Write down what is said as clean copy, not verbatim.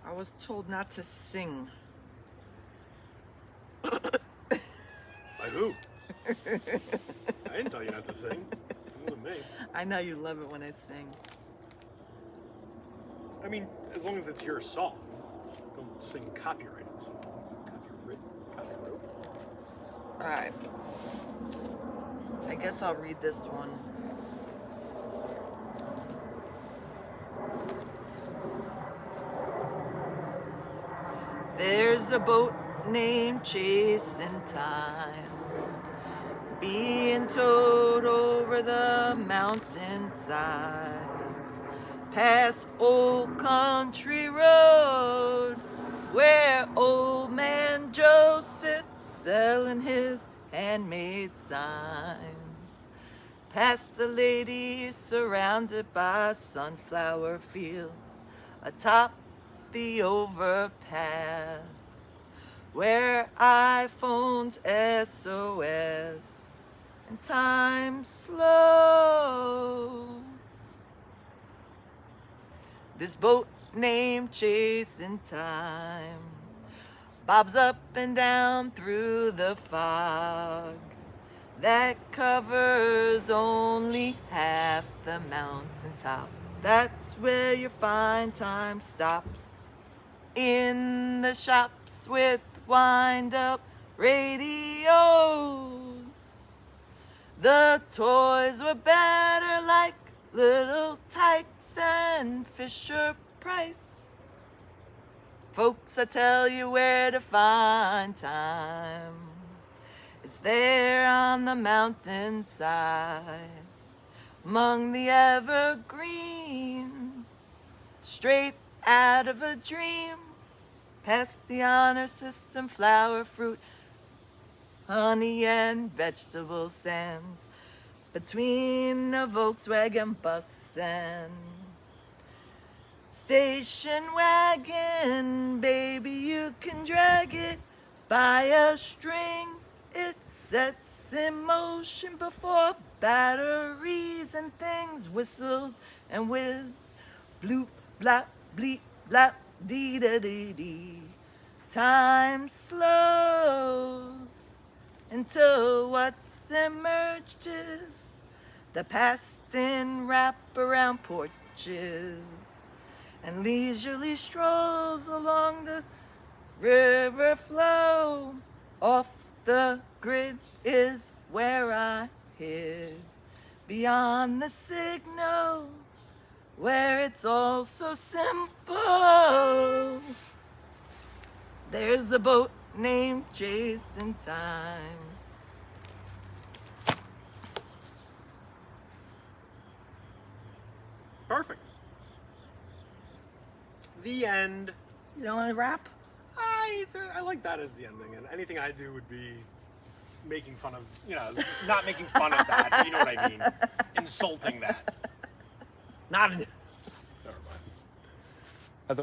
I was told not to sing. By who? I didn't tell you not to sing. It wasn't me. I know you love it when I sing. I mean, as long as it's your song. Don't sing copyrighted songs. Copyright. Alright. I guess I'll read this one. There's a boat named Chasing Time, being towed over the mountainside, past Old Country Road, where Old Man Joe sits selling his handmade signs, past the ladies surrounded by sunflower fields, atop the overpass, where iPhones SOS and time slows. This boat named Chasing Time bobs up and down through the fog that covers only half the mountaintop. That's where your fine time stops, in the shops with wind-up radios. The toys were better, like Little Tykes and Fisher Price. Folks, I tell you where to find time. It's there on the mountainside, among the evergreens, straight out of a dream, past the honor system, flower, fruit, honey, and vegetable stands, between a Volkswagen bus and station wagon. Baby, you can drag it by a string. It sets in motion before batteries and things whistled and whizzed. Bloop, blop, bleep, blop, dee da dee dee. Time slows until what's emerged is the past in wraparound porches and leisurely strolls along the river flow. Off the grid is where I hid, beyond the signal, where it's all so simple. There's a boat named Chasing Time. Perfect. The end. You don't want to rap? I like that as the ending, and anything I do would be making fun of, not making fun of that, you know what I mean? Insulting that. Not